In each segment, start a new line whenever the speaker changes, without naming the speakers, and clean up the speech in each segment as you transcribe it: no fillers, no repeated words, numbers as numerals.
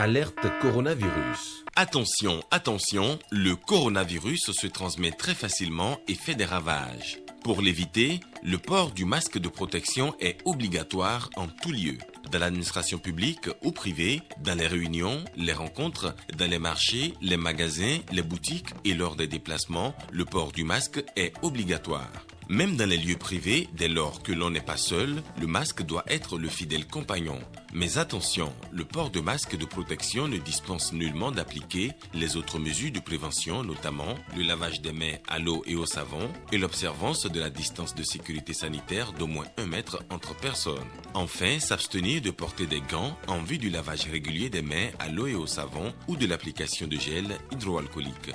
Alerte coronavirus.
Attention, attention, le coronavirus se transmet très facilement et fait des ravages. Pour l'éviter, le port du masque de protection est obligatoire en tout lieu. Dans l'administration publique ou privée, dans les réunions, les rencontres, dans les marchés, les magasins, les boutiques et lors des déplacements, le port du masque est obligatoire. Même dans les lieux privés, dès lors que l'on n'est pas seul, le masque doit être le fidèle compagnon. Mais attention, le port de masque de protection ne dispense nullement d'appliquer les autres mesures de prévention, notamment le lavage des mains à l'eau et au savon et l'observance de la distance de sécurité sanitaire d'au moins 1 mètre entre personnes. Enfin, s'abstenir de porter des gants en vue du lavage régulier des mains à l'eau et au savon ou de l'application de gel hydroalcoolique.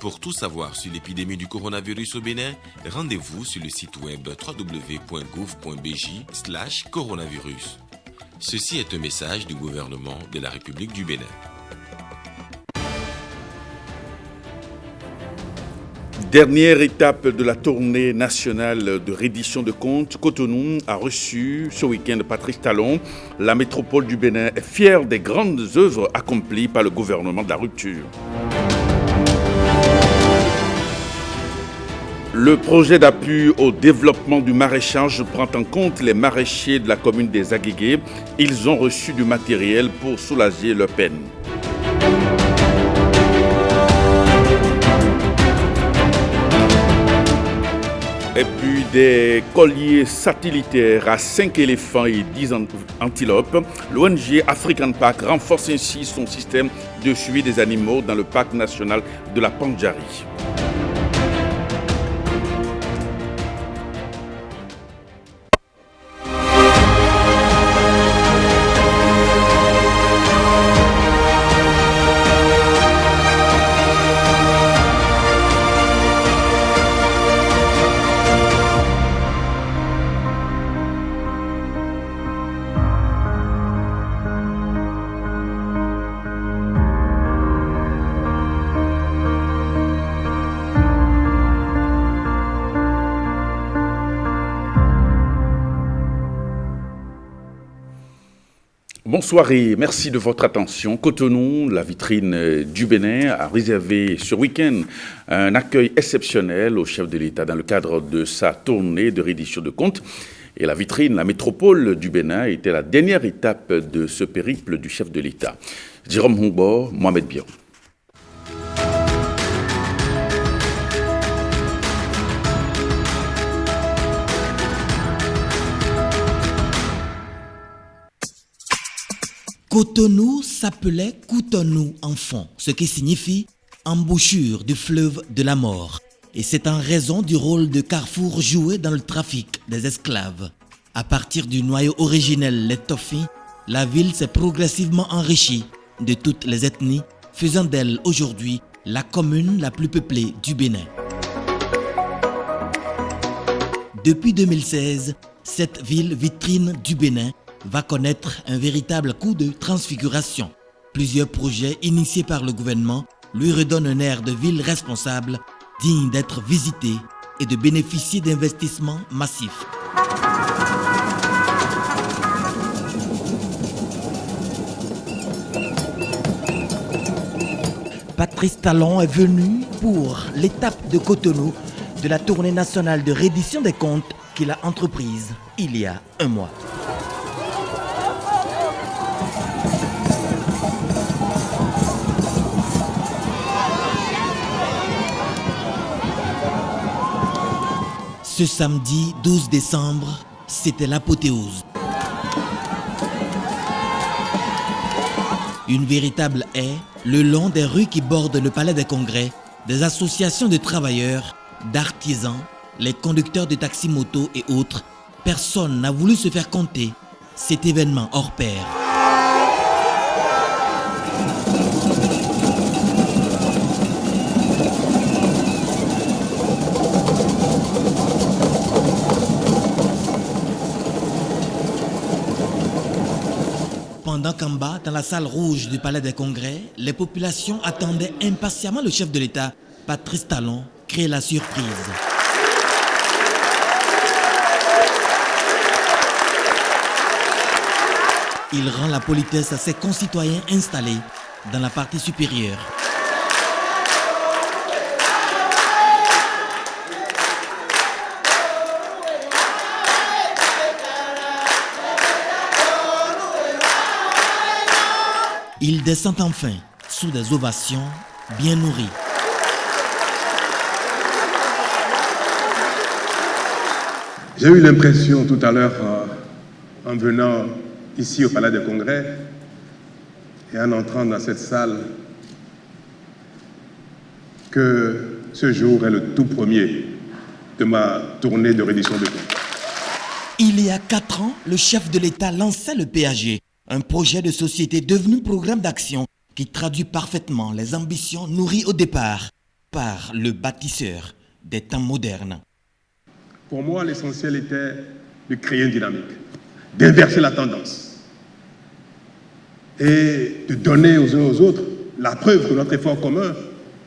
Pour tout savoir sur l'épidémie du coronavirus au Bénin, rendez-vous sur le site web www.gouv.bj/coronavirus. Ceci est un message du gouvernement de la République du Bénin.
Dernière étape de la tournée nationale de reddition de comptes, Cotonou a reçu ce week-end Patrice Talon. La métropole du Bénin est fière des grandes œuvres accomplies par le gouvernement de la rupture. Le projet d'appui au développement du maraîchage prend en compte les maraîchers de la commune des Aguégués. Ils ont reçu du matériel pour soulager leurs peines. Et puis des colliers satellitaires à 5 éléphants et 10 antilopes. L'ONG African Park renforce ainsi son système de suivi des animaux dans le parc national de la Pandjari. Bonsoir et merci de votre attention. Cotonou, la vitrine du Bénin, a réservé ce week-end un accueil exceptionnel au chef de l'État dans le cadre de sa tournée de reddition de comptes. Et la vitrine, la métropole du Bénin, était la dernière étape de ce périple du chef de l'État. Jérôme Humbo, Mohamed Bion.
Cotonou s'appelait Cotonou enfant, ce qui signifie embouchure du fleuve de la mort. Et c'est en raison du rôle de carrefour joué dans le trafic des esclaves. À partir du noyau originel, les Tofi, la ville s'est progressivement enrichie de toutes les ethnies, faisant d'elle aujourd'hui la commune la plus peuplée du Bénin. Depuis 2016, cette ville vitrine du Bénin va connaître un véritable coup de transfiguration. Plusieurs projets initiés par le gouvernement lui redonnent un air de ville responsable, digne d'être visité et de bénéficier d'investissements massifs. Patrice Talon est venu pour l'étape de Cotonou de la tournée nationale de reddition des comptes qu'il a entreprise il y a un mois. Ce samedi 12 décembre, c'était l'apothéose. Une véritable haie le long des rues qui bordent le palais des congrès, des associations de travailleurs, d'artisans, les conducteurs de taxi-moto et autres. Personne n'a voulu se faire compter cet événement hors pair. Pendant qu'en bas, dans la salle rouge du Palais des Congrès, les populations attendaient impatiemment le chef de l'État, Patrice Talon, créer la surprise. Il rend la politesse à ses concitoyens installés dans la partie supérieure. Il descend enfin sous des ovations bien nourries.
J'ai eu l'impression tout à l'heure, en venant ici au Palais des Congrès et en entrant dans cette salle, que ce jour est le tout premier de ma tournée de reddition de comptes.
Il y a 4 ans, le chef de l'État lançait le PAG, un projet de société devenu programme d'action qui traduit parfaitement les ambitions nourries au départ par le bâtisseur des temps modernes.
Pour moi, l'essentiel était de créer une dynamique, d'inverser la tendance et de donner aux uns aux autres la preuve que notre effort commun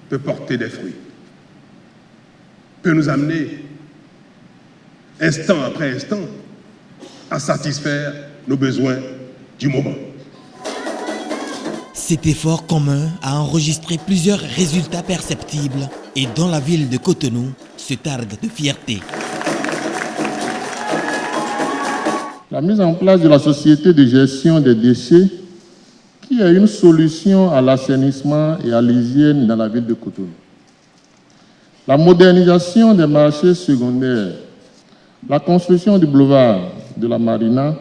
peut porter des fruits, peut nous amener, instant après instant, à satisfaire nos besoins du moment.
Cet effort commun a enregistré plusieurs résultats perceptibles et dont la ville de Cotonou se targue de fierté.
La mise en place de la société de gestion des déchets qui est une solution à l'assainissement et à l'hygiène dans la ville de Cotonou. La modernisation des marchés secondaires, la construction du boulevard de la Marina,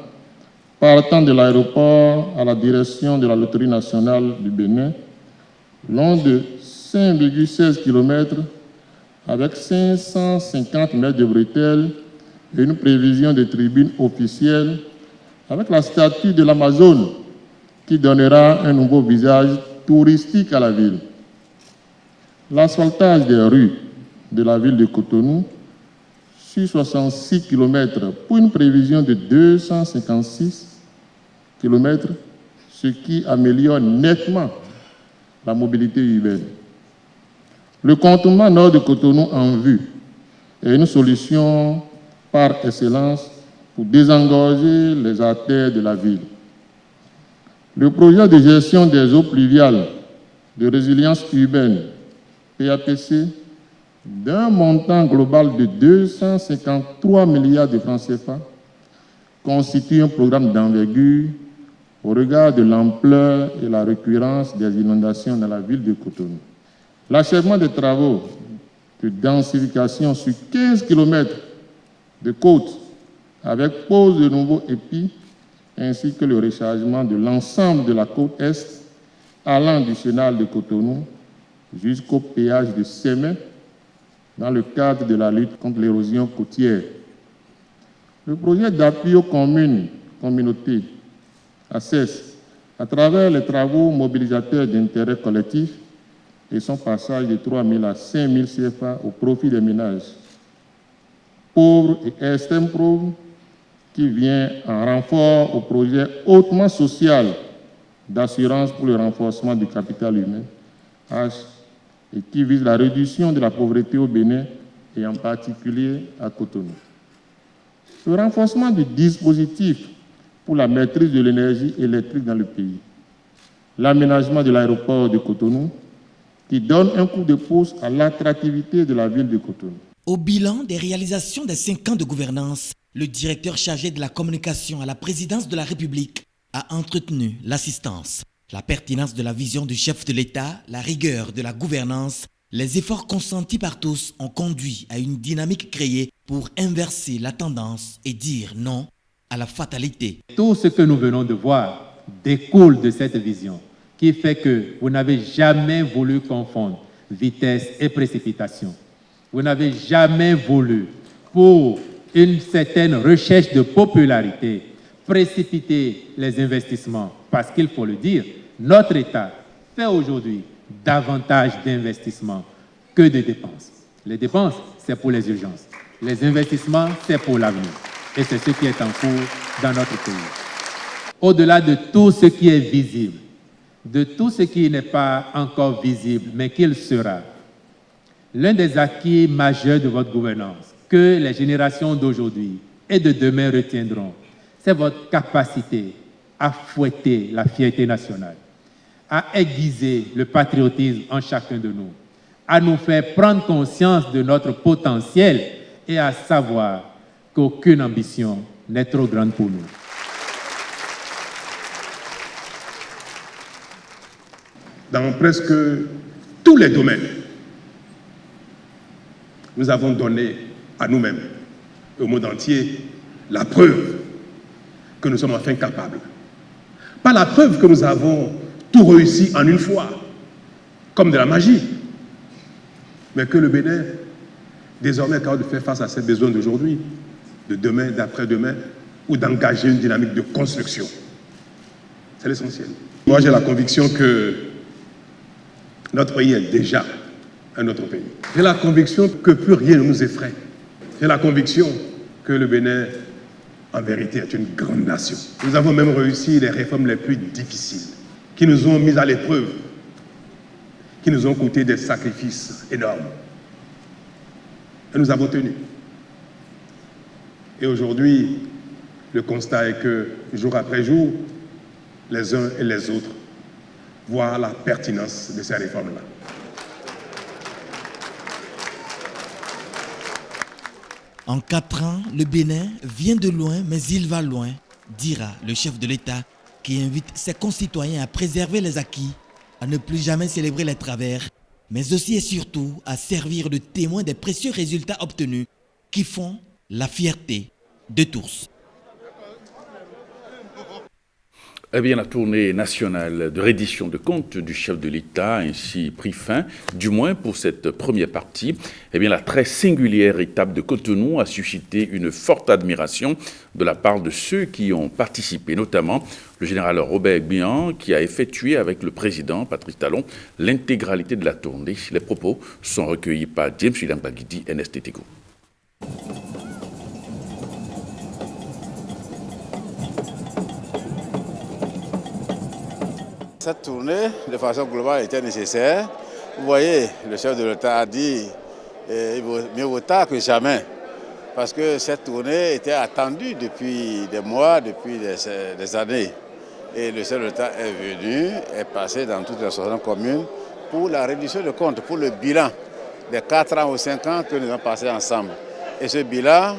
partant de l'aéroport à la direction de la Loterie nationale du Bénin, long de 5,16 km avec 550 mètres de bretelles et une prévision de tribunes officielles avec la statue de l'Amazone qui donnera un nouveau visage touristique à la ville. L'asphaltage des rues de la ville de Cotonou sur 66 km pour une prévision de 256 km, ce qui améliore nettement la mobilité urbaine. Le contournement nord de Cotonou en vue est une solution par excellence pour désengorger les artères de la ville. Le projet de gestion des eaux pluviales de résilience urbaine, PAPC, d'un montant global de 253 milliards de francs CFA, constitue un programme d'envergure au regard de l'ampleur et la récurrence des inondations dans la ville de Cotonou. L'achèvement des travaux de densification sur 15 km de côte avec pose de nouveaux épis ainsi que le rechargement de l'ensemble de la côte est allant du chenal de Cotonou jusqu'au péage de Sémé dans le cadre de la lutte contre l'érosion côtière. Le projet d'appui aux communautés, ACES, à travers les travaux mobilisateurs d'intérêt collectif et son passage de 3 000 à 5 000 CFA au profit des ménages pauvres et extrêmes pauvres, qui vient en renfort au projet hautement social d'assurance pour le renforcement du capital humain, H, et qui vise la réduction de la pauvreté au Bénin et en particulier à Cotonou. Le renforcement du dispositif pour la maîtrise de l'énergie électrique dans le pays. L'aménagement de l'aéroport de Cotonou, qui donne un coup de pouce à l'attractivité de la ville de Cotonou.
Au bilan des réalisations des 5 ans de gouvernance, le directeur chargé de la communication à la présidence de la République a entretenu l'assistance, la pertinence de la vision du chef de l'État, la rigueur de la gouvernance. Les efforts consentis par tous ont conduit à une dynamique créée pour inverser la tendance et dire non à la fatalité.
Tout ce que nous venons de voir découle de cette vision qui fait que vous n'avez jamais voulu confondre vitesse et précipitation. Vous n'avez jamais voulu, pour une certaine recherche de popularité, précipiter les investissements. Parce qu'il faut le dire, notre État fait aujourd'hui davantage d'investissements que de dépenses. Les dépenses, c'est pour les urgences. Les investissements, c'est pour l'avenir. Et c'est ce qui est en cours dans notre pays. Au-delà de tout ce qui est visible, de tout ce qui n'est pas encore visible, mais qu'il sera, l'un des acquis majeurs de votre gouvernance, que les générations d'aujourd'hui et de demain retiendront, c'est votre capacité à fouetter la fierté nationale, à aiguiser le patriotisme en chacun de nous, à nous faire prendre conscience de notre potentiel et à savoir qu'aucune ambition n'est trop grande pour nous.
Dans presque tous les domaines, nous avons donné à nous-mêmes, au monde entier, la preuve que nous sommes enfin capables. Pas la preuve que nous avons tout réussi en une fois, comme de la magie, mais que le Bénin, désormais, est capable de faire face à ces besoins d'aujourd'hui, de demain, d'après-demain, ou d'engager une dynamique de construction. C'est l'essentiel. Moi, j'ai la conviction que notre pays est déjà un autre pays. J'ai la conviction que plus rien ne nous effraie. J'ai la conviction que le Bénin, en vérité, est une grande nation. Nous avons même réussi les réformes les plus difficiles, qui nous ont mis à l'épreuve, qui nous ont coûté des sacrifices énormes. Et nous avons tenu. Et aujourd'hui, le constat est que, jour après jour, les uns et les autres voient la pertinence de ces réformes-là.
En 4 ans, le Bénin vient de loin, mais il va loin, dira le chef de l'État, qui invite ses concitoyens à préserver les acquis, à ne plus jamais célébrer les travers, mais aussi et surtout à servir de témoin des précieux résultats obtenus qui font la fierté de tous.
Eh bien, la tournée nationale de reddition de comptes du chef de l'État a ainsi pris fin, du moins pour cette première partie. Eh bien, la très singulière étape de Cotonou a suscité une forte admiration de la part de ceux qui ont participé, notamment le général Robert Bihan, qui a effectué avec le président Patrice Talon l'intégralité de la tournée. Les propos sont recueillis par James William Bagidi, NSTTGO.
Cette tournée, de façon globale, était nécessaire. Vous voyez, le chef de l'État a dit mieux vaut tard que jamais, parce que cette tournée était attendue depuis des mois, depuis des années. Et le chef de l'État est venu, est passé dans toutes les 60 communes pour la reddition de comptes, pour le bilan des 4 ans ou 5 ans que nous avons passé ensemble. Et ce bilan,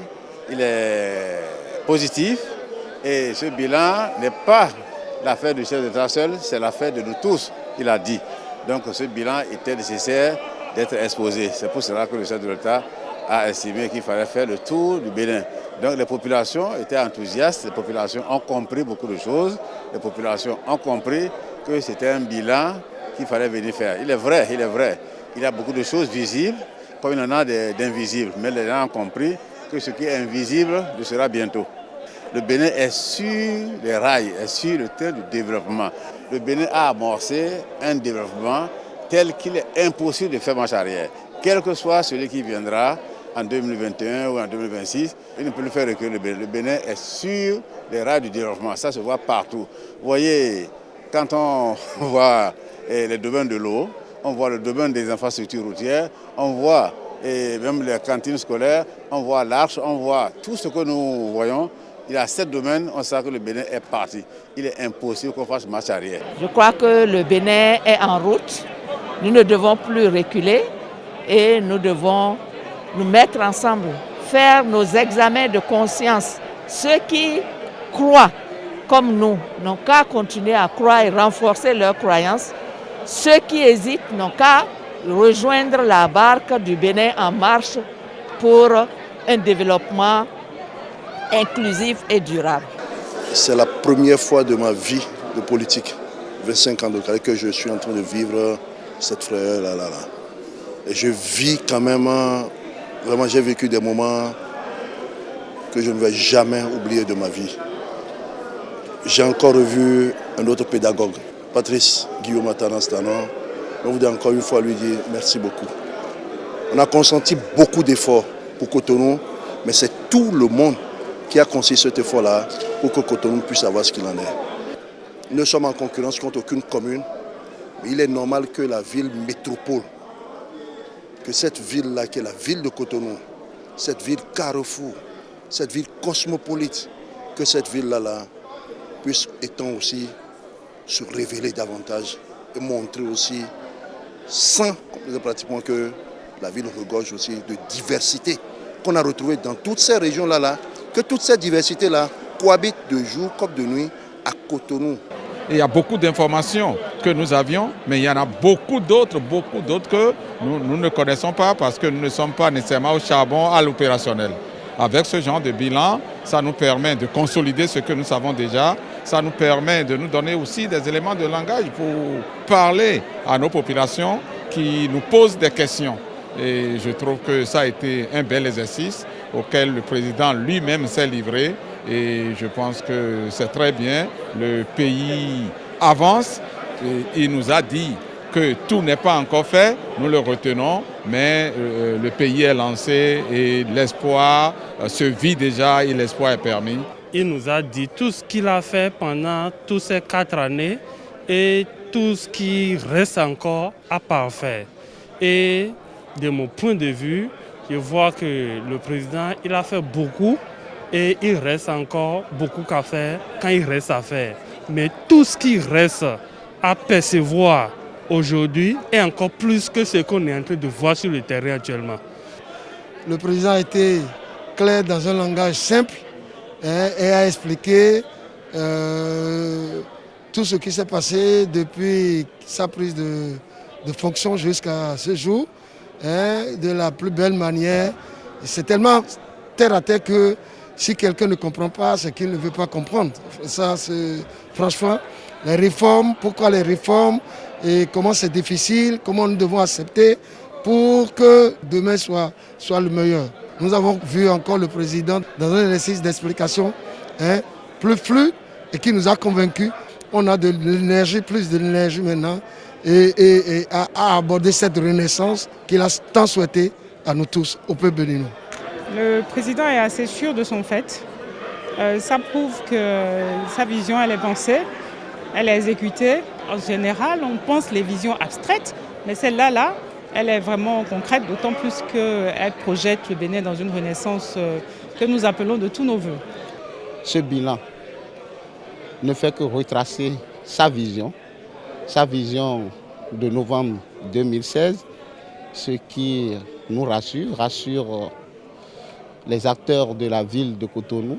il est positif, et ce bilan n'est pas l'affaire du chef d'État seul, c'est l'affaire de nous tous, il a dit. Donc ce bilan était nécessaire d'être exposé. C'est pour cela que le chef de l'État a estimé qu'il fallait faire le tour du Bénin. Donc les populations étaient enthousiastes, les populations ont compris beaucoup de choses, les populations ont compris que c'était un bilan qu'il fallait venir faire. Il est vrai, il y a beaucoup de choses visibles, comme il y en a d'invisibles, mais les gens ont compris que ce qui est invisible le sera bientôt. Le Bénin est sur les rails, est sur le terrain du développement. Le Bénin a amorcé un développement tel qu'il est impossible de faire marche arrière. Quel que soit celui qui viendra en 2021 ou en 2026, il ne peut le faire reculer le Bénin. Le Bénin est sur les rails du développement, ça se voit partout. Vous voyez, quand on voit les domaines de l'eau, on voit le domaine des infrastructures routières, on voit même les cantines scolaires, on voit l'arche, on voit tout ce que nous voyons. Il y a 7 domaines, on sait que le Bénin est parti. Il est impossible qu'on fasse marche arrière.
Je crois que le Bénin est en route. Nous ne devons plus reculer et nous devons nous mettre ensemble, faire nos examens de conscience. Ceux qui croient comme nous n'ont qu'à continuer à croire et renforcer leurs croyances. Ceux qui hésitent n'ont qu'à rejoindre la barque du Bénin en marche pour un développement inclusif et durable.
C'est la première fois de ma vie de politique, 25 ans de carrière, que je suis en train de vivre cette frayeur là. Et je vis quand même, vraiment j'ai vécu des moments que je ne vais jamais oublier de ma vie. J'ai encore revu un autre pédagogue, Patrice Guillaume Atanas-Talon. Je voudrais encore une fois lui dire merci beaucoup. On a consenti beaucoup d'efforts pour Cotonou, mais c'est tout le monde qui a conscié cet effort-là pour que Cotonou puisse savoir ce qu'il en est. Nous sommes en concurrence contre aucune commune, mais il est normal que la ville métropole, que cette ville-là, qui est la ville de Cotonou, cette ville carrefour, cette ville cosmopolite, que cette ville-là puisse étant aussi se révéler davantage et montrer aussi, sans pratiquement que la ville regorge aussi de diversité qu'on a retrouvée dans toutes ces régions-là, que toutes ces diversités-là cohabitent de jour comme de nuit à Cotonou.
Il y a beaucoup d'informations que nous avions, mais il y en a beaucoup d'autres que nous ne connaissons pas parce que nous ne sommes pas nécessairement au charbon, à l'opérationnel. Avec ce genre de bilan, ça nous permet de consolider ce que nous savons déjà, ça nous permet de nous donner aussi des éléments de langage pour parler à nos populations qui nous posent des questions. Et je trouve que ça a été un bel exercice auquel le président lui-même s'est livré. Et je pense que c'est très bien. Le pays avance. Et il nous a dit que tout n'est pas encore fait. Nous le retenons. Mais le pays est lancé et l'espoir se vit déjà et l'espoir est permis.
Il nous a dit tout ce qu'il a fait pendant toutes ces 4 années et tout ce qui reste encore à parfaire. Et de mon point de vue, je vois que le président, il a fait beaucoup. Et il reste encore beaucoup à faire quand il reste à faire. Mais tout ce qui reste à percevoir aujourd'hui est encore plus que ce qu'on est en train de voir sur le terrain actuellement.
Le président a été clair dans un langage simple et a expliqué tout ce qui s'est passé depuis sa prise de fonction jusqu'à ce jour de la plus belle manière. C'est tellement terre à terre que si quelqu'un ne comprend pas, c'est qu'il ne veut pas comprendre. Ça, c'est franchement, les réformes, pourquoi les réformes et comment c'est difficile, comment nous devons accepter pour que demain soit le meilleur. Nous avons vu encore le président dans un exercice d'explication plus fluide et qui nous a convaincus. On a de l'énergie, plus de l'énergie maintenant et à aborder cette renaissance qu'il a tant souhaité à nous tous, au peuple béninois.
Le président est assez sûr de son fait. Ça prouve que sa vision, elle est pensée, elle est exécutée. En général, on pense les visions abstraites, mais celle-là, elle est vraiment concrète, d'autant plus qu'elle projette le Bénin dans une renaissance que nous appelons de tous nos voeux.
Ce bilan ne fait que retracer sa vision de novembre 2016, ce qui nous rassure les acteurs de la ville de Cotonou,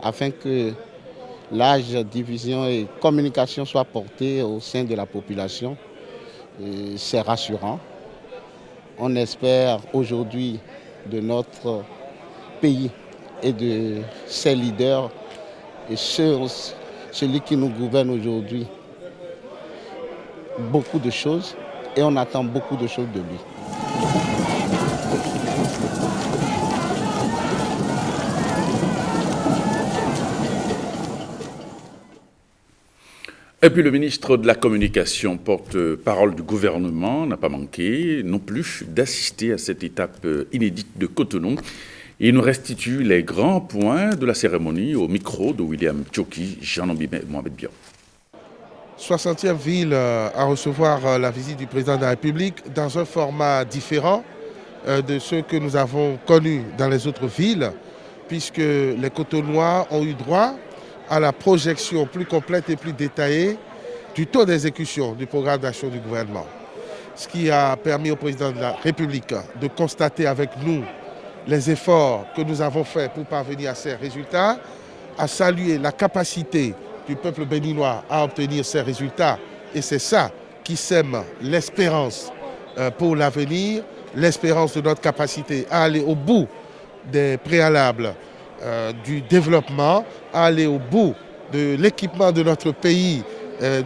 afin que l'âge, division et communication soient portés au sein de la population. C'est rassurant. On espère aujourd'hui de notre pays et de ses leaders et celui qui nous gouverne aujourd'hui beaucoup de choses et on attend beaucoup de choses de lui.
Et puis le ministre de la Communication, porte-parole du gouvernement, n'a pas manqué non plus d'assister à cette étape inédite de Cotonou. Il nous restitue les grands points de la cérémonie au micro de William Tchoki, Jean-Nambimé et Mohamed Bian.
60e ville à recevoir la visite du président de la République dans un format différent de ceux que nous avons connus dans les autres villes, puisque les Cotonnois ont eu droit à la projection plus complète et plus détaillée du taux d'exécution du programme d'action du gouvernement. Ce qui a permis au président de la République de constater avec nous les efforts que nous avons faits pour parvenir à ces résultats, à saluer la capacité du peuple béninois à obtenir ces résultats. Et c'est ça qui sème l'espérance pour l'avenir, l'espérance de notre capacité à aller au bout des préalables du développement, à aller au bout de l'équipement de notre pays,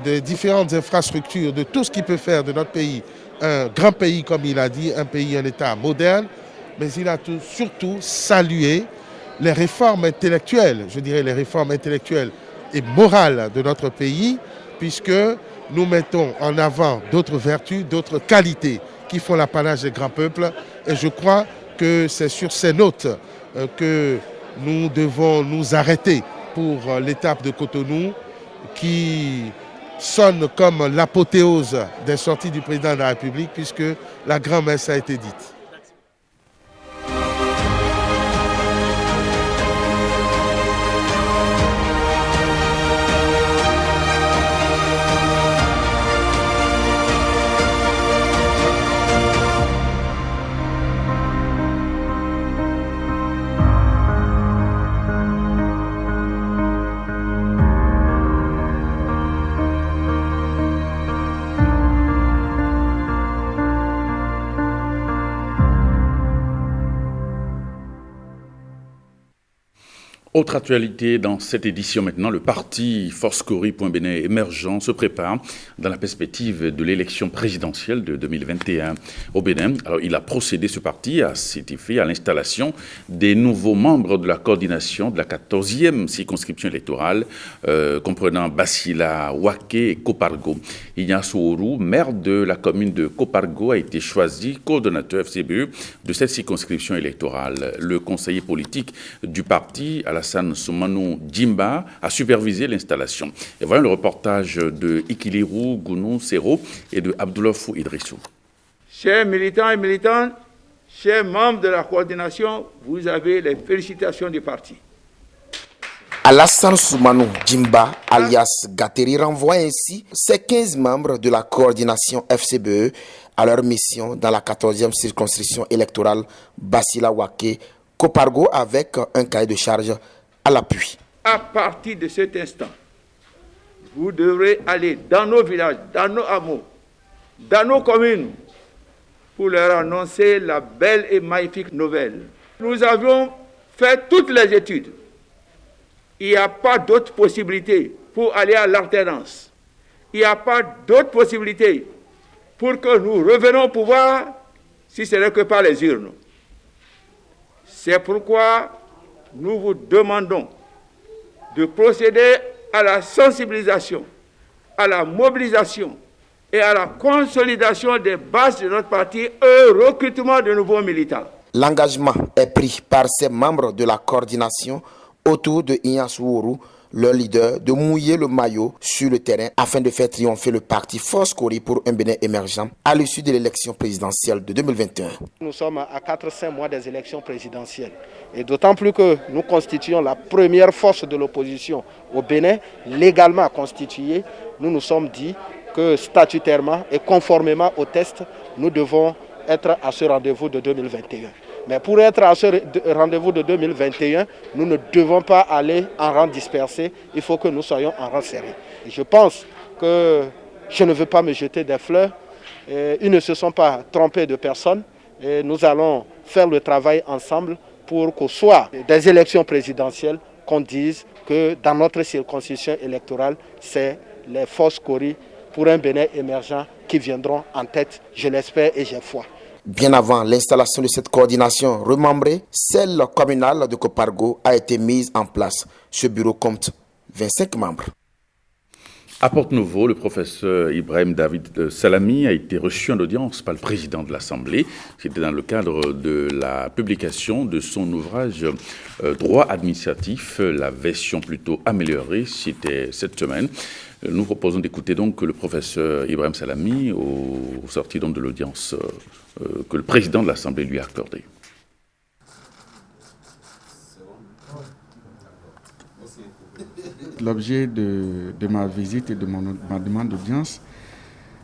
des différentes infrastructures, de tout ce qui peut faire de notre pays un grand pays, comme il a dit, un pays, un État moderne, mais il a surtout salué les réformes intellectuelles, je dirais les réformes intellectuelles et morales de notre pays, puisque nous mettons en avant d'autres vertus, d'autres qualités qui font l'apanage des grands peuples. Et je crois que c'est sur ces notes que nous devons nous arrêter pour l'étape de Cotonou qui sonne comme l'apothéose des sorties du président de la République puisque la grand-messe a été dite.
Autre actualité dans cette édition maintenant, le parti Force-Cori.Bénin émergent se prépare dans la perspective de l'élection présidentielle de 2021 au Bénin. Alors, il a procédé, ce parti, à cet effet, à l'installation des nouveaux membres de la coordination de la 14e circonscription électorale, comprenant Basila, Waké et Kopargo. Ignace Ourou, maire de la commune de Kopargo, a été choisi coordonnateur FCBE de cette circonscription électorale. Le conseiller politique du parti, Alassane Soumanou Djimba, a supervisé l'installation. Et voilà le reportage de Ikiliru Gounou Sero et de Abdoulofou Idrissou.
Chers militants et militantes, chers membres de la coordination, vous avez les félicitations du parti.
Alassane Soumanou Djimba, alias Gateri, renvoie ainsi ses 15 membres de la coordination FCBE à leur mission dans la 14e circonscription électorale Basila Waké Kopargo avec un cahier de charge à l'appui.
À partir de cet instant, vous devrez aller dans nos villages, dans nos hameaux, dans nos communes pour leur annoncer la belle et magnifique nouvelle. Nous avions fait toutes les études. Il n'y a pas d'autre possibilité pour aller à l'alternance. Il n'y a pas d'autre possibilité pour que nous revenions au pouvoir si ce n'est que par les urnes. C'est pourquoi nous vous demandons de procéder à la sensibilisation, à la mobilisation et à la consolidation des bases de notre parti et au recrutement de nouveaux militants.
L'engagement est pris par ces membres de la coordination autour de Ignace Ourou, leur leader, de mouiller le maillot sur le terrain afin de faire triompher le parti Force-Cori pour un Bénin émergent à l'issue de l'élection présidentielle de 2021.
Nous sommes à 4-5 mois des élections présidentielles et d'autant plus que nous constituons la première force de l'opposition au Bénin, légalement constituée. Nous nous sommes dit que statutairement et conformément au test, nous devons être à ce rendez-vous de 2021. Mais pour être à ce rendez-vous de 2021, nous ne devons pas aller en rang dispersé, il faut que nous soyons en rang serré. Et je pense que je ne veux pas me jeter des fleurs, ils ne se sont pas trompés de personne, et nous allons faire le travail ensemble pour qu'au soir des élections présidentielles, qu'on dise que dans notre circonscription électorale, c'est les Force-Cori pour un Bénin émergent qui viendront en tête, je l'espère et j'ai foi.
Bien avant l'installation de cette coordination remembrée, celle communale de Kopargo a été mise en place. Ce bureau compte 25 membres.
À Porte-Nouveau, le professeur Ibrahim David Salami a été reçu en audience par le président de l'Assemblée. C'était dans le cadre de la publication de son ouvrage Droit administratif, la version plutôt améliorée, c'était cette semaine. Nous proposons d'écouter donc le professeur Ibrahim Salami au sorti donc de l'audience que le président de l'Assemblée lui a accordée.
L'objet de ma visite et de ma demande d'audience,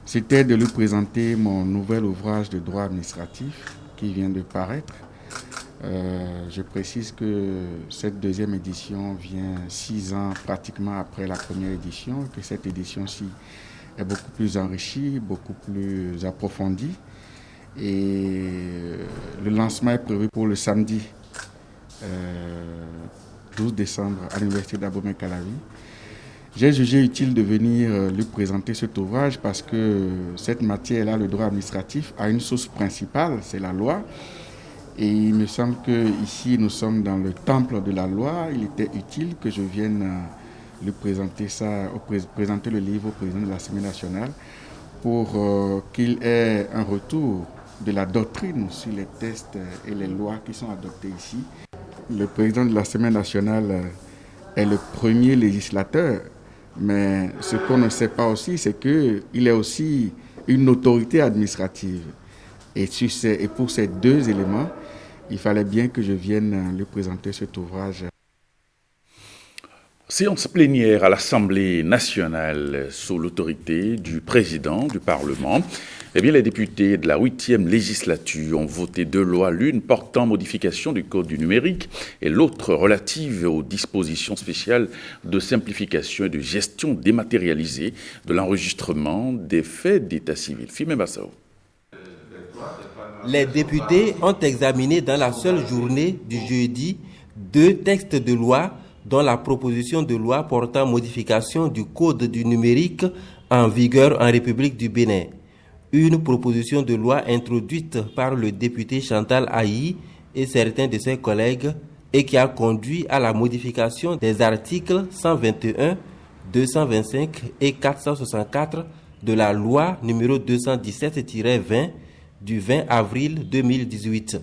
c'était de lui présenter mon nouvel ouvrage de droit administratif qui vient de paraître. Je précise que cette deuxième édition vient 6 ans pratiquement après la première édition, que cette édition-ci est beaucoup plus enrichie, beaucoup plus approfondie. Et le lancement est prévu pour le samedi 12 décembre à l'université d'Abomey-Calavi. J'ai jugé utile de venir lui présenter cet ouvrage parce que cette matière-là, le droit administratif, a une source principale, c'est la loi. Et il me semble qu'ici, nous sommes dans le temple de la loi. Il était utile que je vienne lui présenter ça, présenter le livre au président de l'Assemblée nationale pour qu'il ait un retour de la doctrine sur les textes et les lois qui sont adoptés ici. Le président de l'Assemblée nationale est le premier législateur, mais ce qu'on ne sait pas aussi, c'est qu'il est aussi une autorité administrative. Et pour ces deux éléments, il fallait bien que je vienne lui présenter cet ouvrage.
Séance plénière à l'Assemblée nationale sous l'autorité du président du Parlement. Eh bien, les députés de la 8e législature ont voté 2 lois, l'une portant modification du Code du numérique et l'autre relative aux dispositions spéciales de simplification et de gestion dématérialisée de l'enregistrement des faits d'état civil. Fimé Bassao.
Les députés ont examiné dans la seule journée du jeudi 2 textes de loi, dont la proposition de loi portant modification du Code du numérique en vigueur en République du Bénin. Une proposition de loi introduite par le député Chantal Ayi et certains de ses collègues et qui a conduit à la modification des articles 121, 225 et 464 de la loi numéro 217-20 du 20 avril 2018.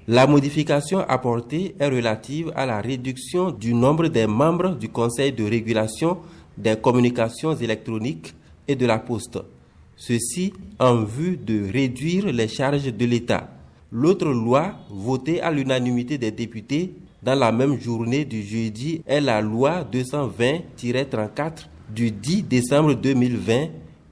La modification apportée est relative à la réduction du nombre des membres du Conseil de régulation des communications électroniques et de la poste. Ceci en vue de réduire les charges de l'État. L'autre loi, votée à l'unanimité des députés dans la même journée du jeudi, est la loi 220-34 du 10 décembre 2020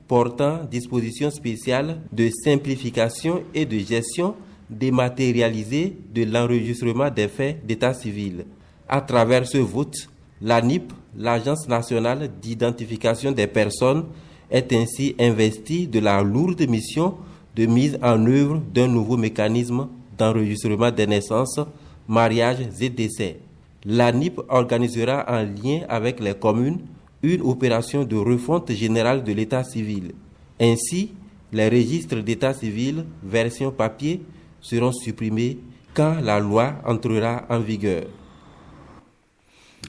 portant dispositions spéciales de simplification et de gestion dématérialisée de l'enregistrement des faits d'état civil. À travers ce vote, l'ANIP, l'Agence nationale d'identification des personnes, est ainsi investie de la lourde mission de mise en œuvre d'un nouveau mécanisme d'enregistrement des naissances, mariages et décès. L'ANIP organisera en lien avec les communes une opération de refonte générale de l'état civil. Ainsi, les registres d'état civil, version papier, seront supprimés quand la loi entrera en vigueur.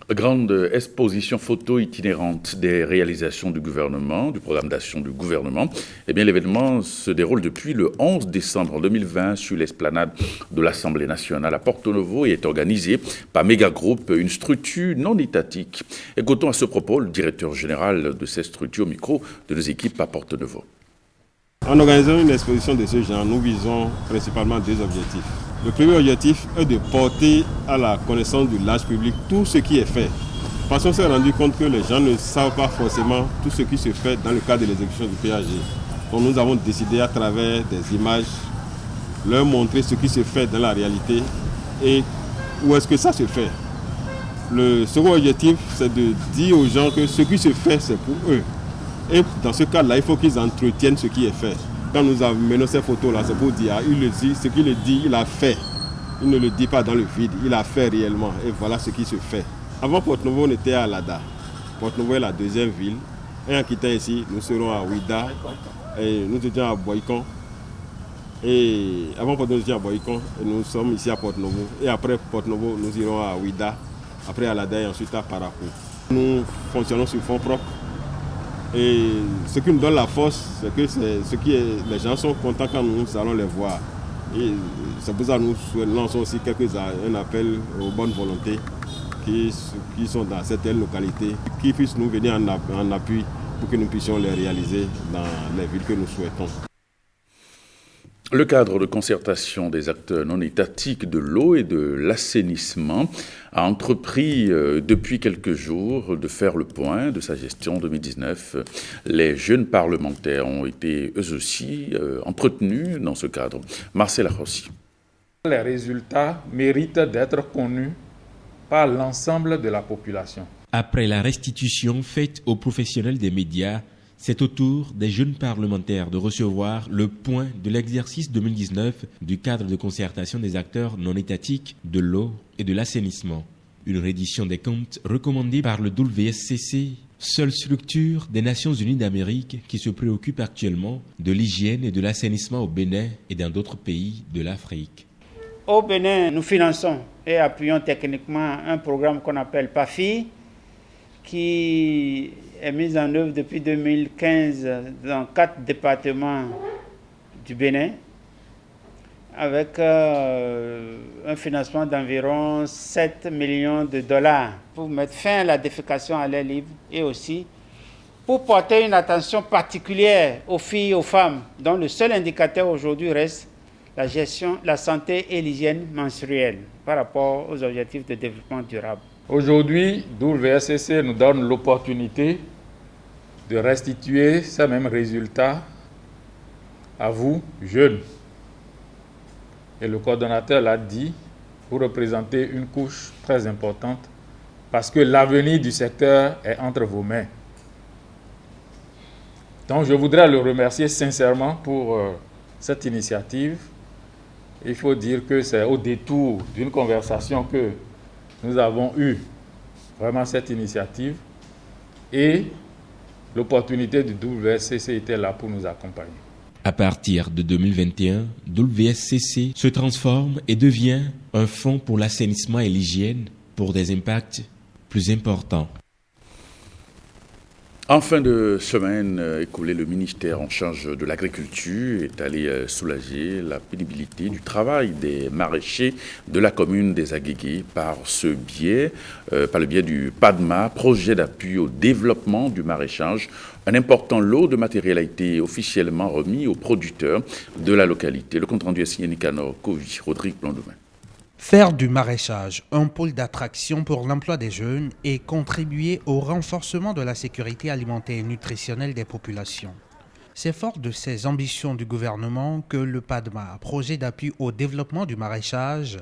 Grande exposition photo itinérante des réalisations du gouvernement, du programme d'action du gouvernement. Eh bien, l'événement se déroule depuis le 11 décembre 2020 sur l'esplanade de l'Assemblée nationale à Porto Novo et est organisé par Mega Group, une structure non étatique. Écoutons à ce propos le directeur général de cette structure au micro de nos équipes à Porto Novo.
En organisant une exposition de ce genre, nous visons principalement 2 objectifs. Le premier objectif est de porter à la connaissance du large public tout ce qui est fait. Parce qu'on s'est rendu compte que les gens ne savent pas forcément tout ce qui se fait dans le cadre de l'exécution du PAG. Donc nous avons décidé à travers des images, leur montrer ce qui se fait dans la réalité et où est-ce que ça se fait. Le second objectif, c'est de dire aux gens que ce qui se fait, c'est pour eux. Et dans ce cas-là, il faut qu'ils entretiennent ce qui est fait. Quand nous amenons ces photos-là, c'est pour dire, il le dit, ce qu'il le dit, il a fait. Il ne le dit pas dans le vide, il a fait réellement. Et voilà ce qui se fait. Avant Porto Novo, on était à Lada. Porto Novo est la 2e ville. Et en quittant ici, nous serons à Ouida. Et nous étions à Boïcon. Et avant Porto Novo, nous étions à Boïcon. Et nous sommes ici à Porto Novo. Et après Porto Novo, nous irons à Ouida. Après à Lada et ensuite à Parakou. Nous fonctionnons sur fonds propres. Et ce qui nous donne la force, c'est que les gens sont contents quand nous allons les voir. Et c'est pour ça que nous lançons aussi un appel aux bonnes volontés qui sont dans certaines localités, qui puissent nous venir en appui pour que nous puissions les réaliser dans les villes que nous souhaitons.
Le cadre de concertation des acteurs non étatiques de l'eau et de l'assainissement a entrepris depuis quelques jours de faire le point de sa gestion 2019. Les jeunes parlementaires ont été eux aussi entretenus dans ce cadre. Marcel Arrossi.
Les résultats méritent d'être connus par l'ensemble de la population.
Après la restitution faite aux professionnels des médias, c'est au tour des jeunes parlementaires de recevoir le point de l'exercice 2019 du cadre de concertation des acteurs non étatiques de l'eau et de l'assainissement. Une reddition des comptes recommandée par le WSCC, seule structure des Nations Unies d'Amérique qui se préoccupe actuellement de l'hygiène et de l'assainissement au Bénin et dans d'autres pays de l'Afrique.
Au Bénin, nous finançons et appuyons techniquement un programme qu'on appelle PAFI, qui est mise en œuvre depuis 2015 dans 4 départements du Bénin, avec un financement d'environ 7 millions de dollars pour mettre fin à la défécation à l'air libre et aussi pour porter une attention particulière aux filles et aux femmes, dont le seul indicateur aujourd'hui reste la gestion, la santé et l'hygiène menstruelle par rapport aux objectifs de développement durable.
Aujourd'hui, WSCC nous donne l'opportunité de restituer ces mêmes résultats à vous, jeunes. Et le coordonnateur l'a dit, vous représentez une couche très importante parce que l'avenir du secteur est entre vos mains. Donc je voudrais le remercier sincèrement pour cette initiative. Il faut dire que c'est au détour d'une conversation que nous avons eu vraiment cette initiative et l'opportunité du WSCC était là pour nous accompagner.
À partir de 2021, WSCC se transforme et devient un fonds pour l'assainissement et l'hygiène pour des impacts plus importants.
En fin de semaine écoulée, le ministère en charge de l'agriculture est allé soulager la pénibilité du travail des maraîchers de la commune des Agégués par le biais du PADMA, projet d'appui au développement du maraîchage. Un important lot de matériel a été officiellement remis aux producteurs de la localité. Le compte rendu est signé Nicanor Kovi, Rodrigue Blondomain.
Faire du maraîchage un pôle d'attraction pour l'emploi des jeunes et contribuer au renforcement de la sécurité alimentaire et nutritionnelle des populations. C'est fort de ces ambitions du gouvernement que le PADMA, projet d'appui au développement du maraîchage,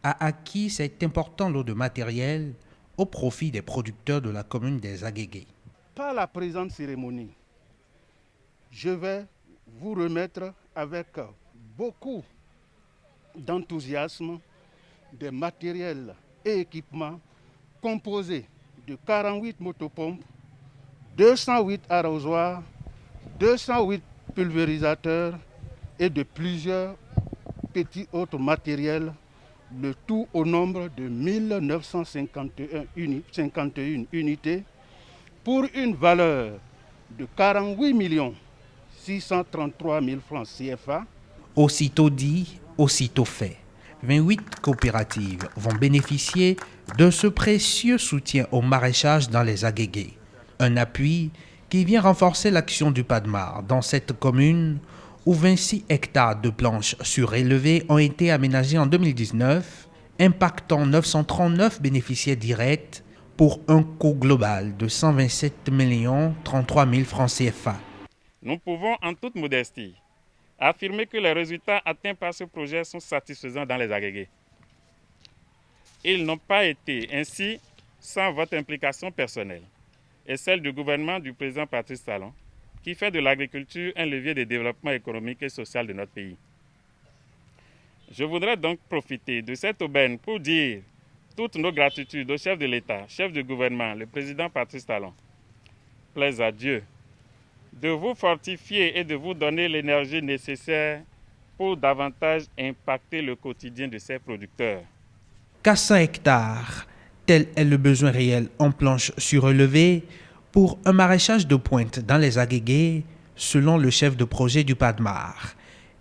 a acquis cet important lot de matériel au profit des producteurs de la commune des Agégués.
Par la présente cérémonie, je vais vous remettre avec beaucoup d'enthousiasme des matériels et équipements composés de 48 motopompes, 208 arrosoirs, 208 pulvérisateurs et de plusieurs petits autres matériels, le tout au nombre de 1951 unités pour une valeur de 48 633 000 francs CFA.
Aussitôt dit, aussitôt fait. 28 coopératives vont bénéficier de ce précieux soutien au maraîchage dans les Agégués. Un appui qui vient renforcer l'action du PADMA dans cette commune où 26 hectares de planches surélevées ont été aménagés en 2019, impactant 939 bénéficiaires directs pour un coût global de 127 033 000 francs CFA.
Nous pouvons en toute modestie affirmer que les résultats atteints par ce projet sont satisfaisants dans les Agégués. Ils n'ont pas été ainsi sans votre implication personnelle et celle du gouvernement du président Patrice Talon, qui fait de l'agriculture un levier de développement économique et social de notre pays. Je voudrais donc profiter de cette aubaine pour dire toutes nos gratitudes au chef de l'État, chef du gouvernement, le président Patrice Talon. Plaise à Dieu de vous fortifier et de vous donner l'énergie nécessaire pour davantage impacter le quotidien de ces producteurs.
400 hectares, tel est le besoin réel en planches surélevées pour un maraîchage de pointe dans les Agégués, selon le chef de projet du PADMAR,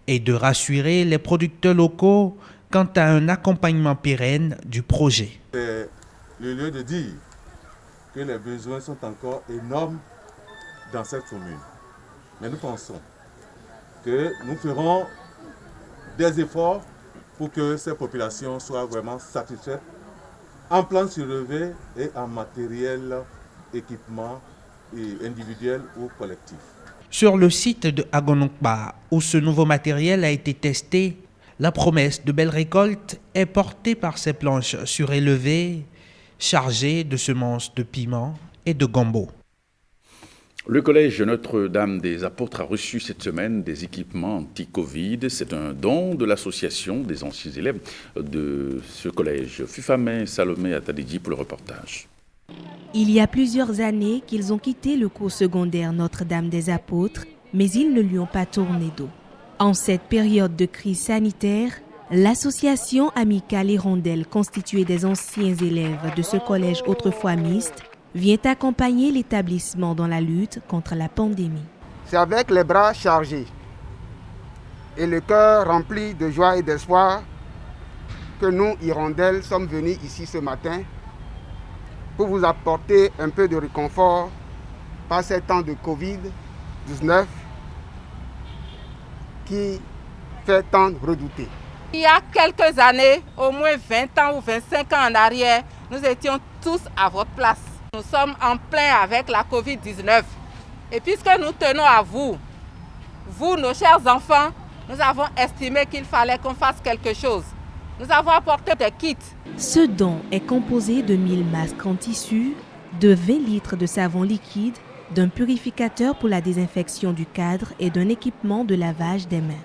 et de rassurer les producteurs locaux quant à un accompagnement pérenne du projet.
C'est le lieu de dire que les besoins sont encore énormes dans cette commune. Mais nous pensons que nous ferons des efforts pour que ces populations soient vraiment satisfaites en plan surélevé et en matériel, équipement et individuel ou collectif.
Sur le site de Agonokba, où ce nouveau matériel a été testé, la promesse de belles récoltes est portée par ces planches surélevées chargées de semences de piment et de gombo.
Le collège Notre-Dame des Apôtres a reçu cette semaine des équipements anti-Covid. C'est un don de l'association des anciens élèves de ce collège. Fufamé Salomé Atadidji pour le reportage.
Il y a plusieurs années qu'ils ont quitté le cours secondaire Notre-Dame des Apôtres, mais ils ne lui ont pas tourné dos. En cette période de crise sanitaire, l'association Amicale Hirondelle, constituée des anciens élèves de ce collège autrefois mixte, vient accompagner l'établissement dans la lutte contre la pandémie.
C'est avec les bras chargés et le cœur rempli de joie et d'espoir que nous, Hirondelles, sommes venus ici ce matin pour vous apporter un peu de réconfort par ces temps de Covid-19 qui fait tant redouter.
Il y a quelques années, au moins 20 ans ou 25 ans en arrière, nous étions tous à votre place. Nous sommes en plein avec la Covid-19. Et puisque nous tenons à vous, nos chers enfants, nous avons estimé qu'il fallait qu'on fasse quelque chose. Nous avons apporté des kits.
Ce don est composé de 1000 masques en tissu, de 20 litres de savon liquide, d'un purificateur pour la désinfection du cadre et d'un équipement de lavage des mains.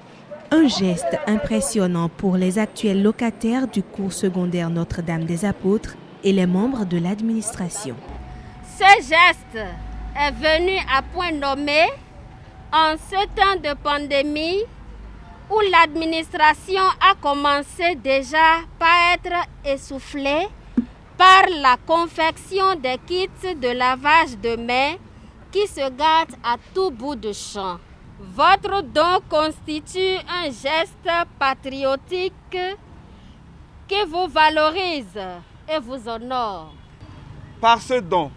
Un geste impressionnant pour les actuels locataires du cours secondaire Notre-Dame des Apôtres et les membres de l'administration.
Ce geste est venu à point nommé en ce temps de pandémie où l'administration a commencé déjà par être essoufflée par la confection des kits de lavage de mains qui se gâtent à tout bout de champ. Votre don constitue un geste patriotique qui vous valorise et vous honore.
Par ce don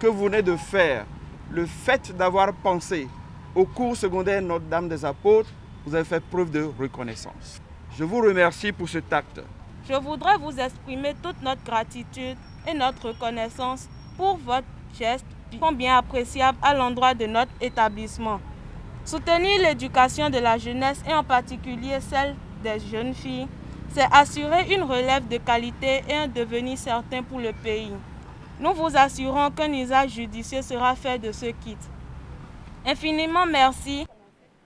que vous venez de faire, le fait d'avoir pensé au cours secondaire Notre-Dame des Apôtres, vous avez fait preuve de reconnaissance. Je vous remercie pour cet acte.
Je voudrais vous exprimer toute notre gratitude et notre reconnaissance pour votre geste combien appréciable à l'endroit de notre établissement. Soutenir l'éducation de la jeunesse et en particulier celle des jeunes filles, c'est assurer une relève de qualité et un devenir certain pour le pays. Nous vous assurons qu'un usage judicieux sera fait de ce kit. Infiniment merci.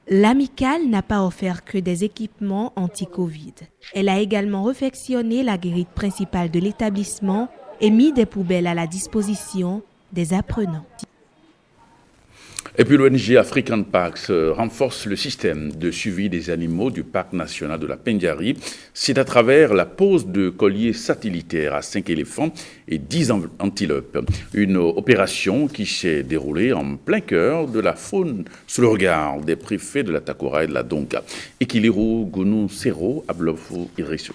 L'amicale n'a pas offert que des équipements anti-Covid. Elle a également réfectionné la guérite principale de l'établissement et mis des poubelles à la disposition des apprenants.
Et puis l'ONG African Parks renforce le système de suivi des animaux du parc national de la Pendjari. C'est à travers la pose de colliers satellitaires à 5 éléphants et 10 antilopes. Une opération qui s'est déroulée en plein cœur de la faune sous le regard des préfets de la Takora et de la Donga. Ekiliru Gounou Sero Ablofu Irisu.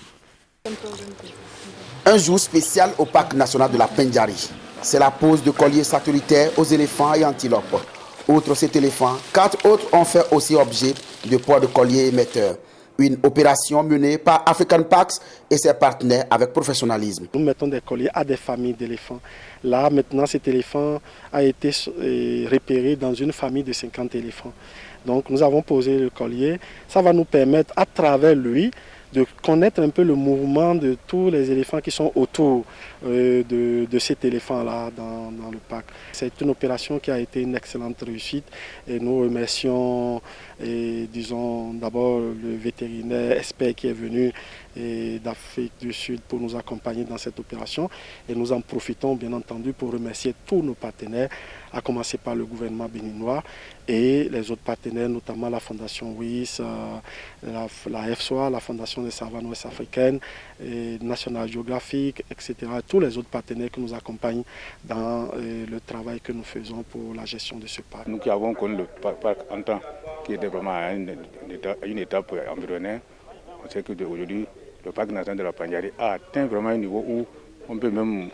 Un jour spécial au parc national de la Pendjari. C'est la pose de colliers satellitaires aux éléphants et antilopes. Outre cet éléphant, 4 autres ont fait aussi objet de port de collier émetteur. Une opération menée par African Parks et ses partenaires avec professionnalisme.
Nous mettons des colliers à des familles d'éléphants. Là, maintenant, cet éléphant a été repéré dans une famille de 50 éléphants. Donc, nous avons posé le collier. Ça va nous permettre, à travers lui, de connaître un peu le mouvement de tous les éléphants qui sont autour de cet éléphant-là dans le parc. C'est une opération qui a été une excellente réussite et nous remercions disons d'abord le vétérinaire expert qui est venu d'Afrique du Sud pour nous accompagner dans cette opération et nous en profitons bien entendu pour remercier tous nos partenaires, à commencer par le gouvernement béninois et les autres partenaires, notamment la Fondation WIS, la FSOA, la Fondation des savanes ouest africaines, National Geographic, etc. Tous les autres partenaires qui nous accompagnent dans le travail que nous faisons pour la gestion de ce parc.
Nous qui avons connu le parc en temps qui était vraiment à une étape embryonnaire, on sait qu'aujourd'hui, le parc national de la Pendjari a atteint vraiment un niveau où on peut même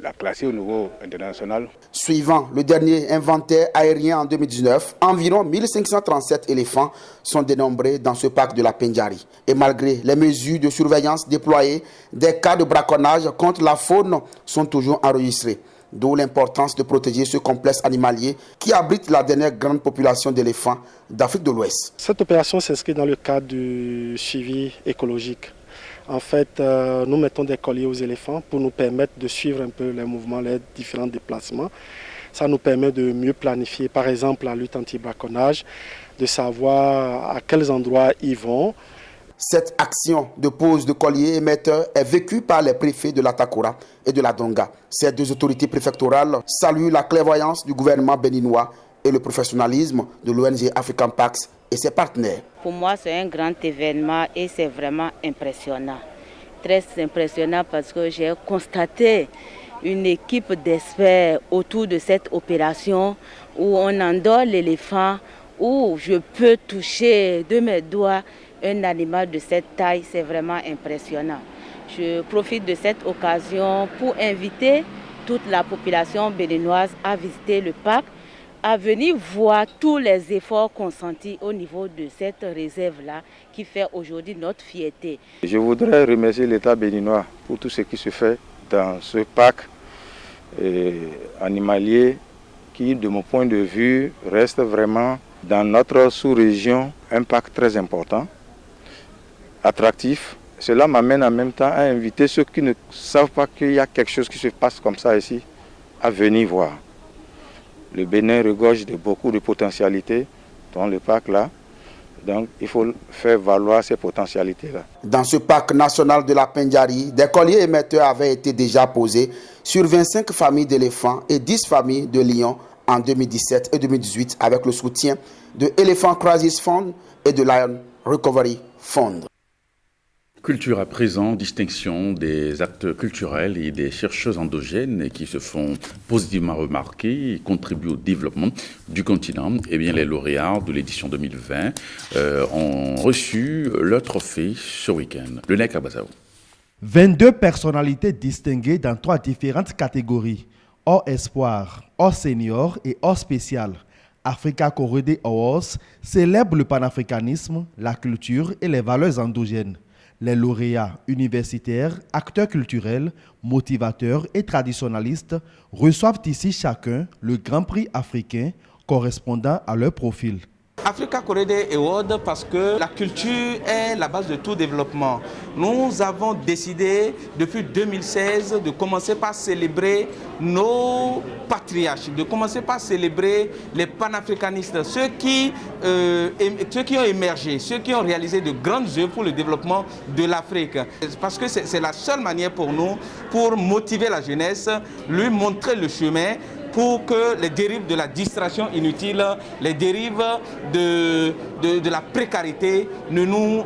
la classer au niveau international.
Suivant le dernier inventaire aérien en 2019, environ 1537 éléphants sont dénombrés dans ce parc de la Pendjari. Et malgré les mesures de surveillance déployées, des cas de braconnage contre la faune sont toujours enregistrés. D'où l'importance de protéger ce complexe animalier qui abrite la dernière grande population d'éléphants d'Afrique de l'Ouest.
Cette opération s'inscrit dans le cadre du suivi écologique. En fait, nous mettons des colliers aux éléphants pour nous permettre de suivre un peu les mouvements, les différents déplacements. Ça nous permet de mieux planifier, par exemple, la lutte anti-braconnage, de savoir à quels endroits ils vont.
Cette action de pose de collier émetteur est vécue par les préfets de la Takora et de la Donga. Ces deux autorités préfectorales saluent la clairvoyance du gouvernement béninois et le professionnalisme de l'ONG African Parks et ses partenaires.
Pour moi, c'est un grand événement et c'est vraiment impressionnant. Très impressionnant parce que j'ai constaté une équipe d'experts autour de cette opération où on endort l'éléphant, où je peux toucher de mes doigts un animal de cette taille. C'est vraiment impressionnant. Je profite de cette occasion pour inviter toute la population béninoise à visiter le parc, à venir voir tous les efforts consentis au niveau de cette réserve-là qui fait aujourd'hui notre fierté.
Je voudrais remercier l'État béninois pour tout ce qui se fait dans ce parc animalier qui, de mon point de vue, reste vraiment dans notre sous-région un parc très important, attractif. Cela m'amène en même temps à inviter ceux qui ne savent pas qu'il y a quelque chose qui se passe comme ça ici, à venir voir. Le Bénin regorge de beaucoup de potentialités dans le parc là. Donc il faut faire valoir ces potentialités-là.
Dans ce parc national de la Pendjari, des colliers émetteurs avaient été déjà posés sur 25 familles d'éléphants et 10 familles de lions en 2017 et 2018 avec le soutien de Elephant Crisis Fund et de Lion Recovery Fund.
Culture à présent, distinction des acteurs culturels et des chercheurs endogènes qui se font positivement remarquer et contribuent au développement du continent. Eh bien, les lauréats de l'édition 2020 ont reçu leur trophée ce week-end. Le Nek Abazao.
22 personnalités distinguées dans 3 différentes catégories, hors espoir, hors senior et hors spécial. Africa Korede Awards célèbre le panafricanisme, la culture et les valeurs endogènes. Les lauréats universitaires, acteurs culturels, motivateurs et traditionnalistes reçoivent ici chacun le Grand Prix africain correspondant à leur profil.
Africa Korede Award parce que la culture est la base de tout développement. Nous avons décidé depuis 2016 de commencer par célébrer nos patriarches, de commencer par célébrer les panafricanistes, ceux qui ont émergé, ceux qui ont réalisé de grandes œuvres pour le développement de l'Afrique. Parce que c'est la seule manière pour nous, pour motiver la jeunesse, lui montrer le chemin, pour que les dérives de la distraction inutile, les dérives de la précarité ne nous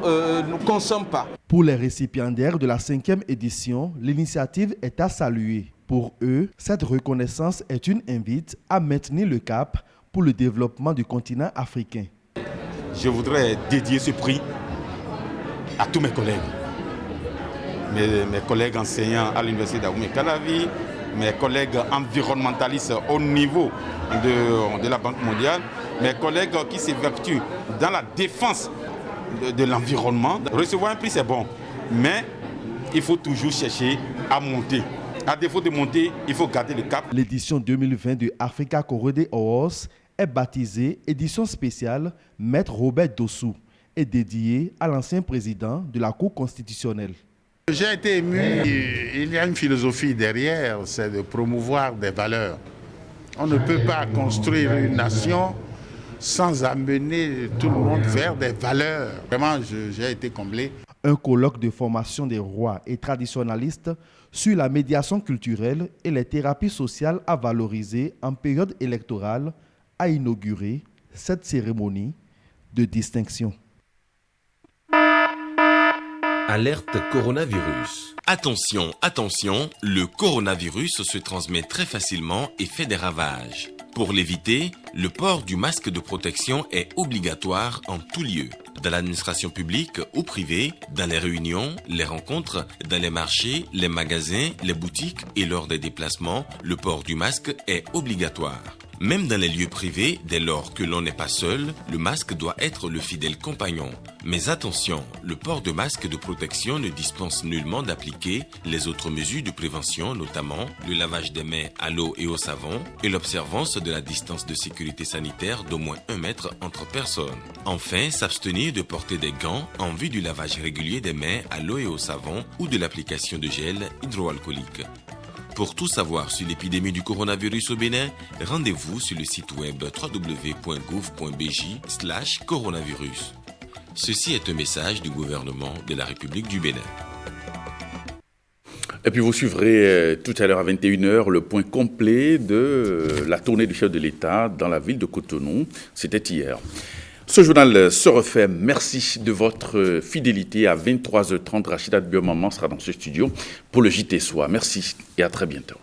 consomment pas.
Pour les récipiendaires de la 5e édition, l'initiative est à saluer. Pour eux, cette reconnaissance est une invite à maintenir le cap pour le développement du continent africain.
Je voudrais dédier ce prix à tous mes collègues. Mes collègues enseignants à l'université d'Abomey-Calavi, mes collègues environnementalistes au niveau de la Banque mondiale, mes collègues qui s'évertuent dans la défense de l'environnement. Recevoir un prix, c'est bon, mais il faut toujours chercher à monter. À défaut de monter, il faut garder le cap.
L'édition 2020 de Africa Korede Awards est baptisée édition spéciale Maître Robert Dossou et dédiée à l'ancien président de la Cour constitutionnelle.
J'ai été ému. Il y a une philosophie derrière, c'est de promouvoir des valeurs. On ne peut pas construire une nation sans amener tout le monde vers des valeurs. Vraiment, j'ai été comblé.
Un colloque de formation des rois et traditionnalistes sur la médiation culturelle et les thérapies sociales à valoriser en période électorale a inauguré cette cérémonie de distinction.
Alerte coronavirus. Attention, attention, le coronavirus se transmet très facilement et fait des ravages. Pour l'éviter, le port du masque de protection est obligatoire en tout lieu. Dans l'administration publique ou privée, dans les réunions, les rencontres, dans les marchés, les magasins, les boutiques et lors des déplacements, le port du masque est obligatoire. Même dans les lieux privés, dès lors que l'on n'est pas seul, le masque doit être le fidèle compagnon. Mais attention, le port de masque de protection ne dispense nullement d'appliquer les autres mesures de prévention, notamment le lavage des mains à l'eau et au savon et l'observance de la distance de sécurité sanitaire d'au moins 1 mètre entre personnes. Enfin, s'abstenir de porter des gants en vue du lavage régulier des mains à l'eau et au savon ou de l'application de gel hydroalcoolique. Pour tout savoir sur l'épidémie du coronavirus au Bénin, rendez-vous sur le site web www.gouv.bj/coronavirus. Ceci est un message du gouvernement de la République du Bénin.
Et puis vous suivrez tout à l'heure à 21h le point complet de la tournée du chef de l'État dans la ville de Cotonou. C'était hier. Ce journal se refait. Merci de votre fidélité. À 23h30, Rachida Biomaman sera dans ce studio pour le JT Soir. Merci et à très bientôt.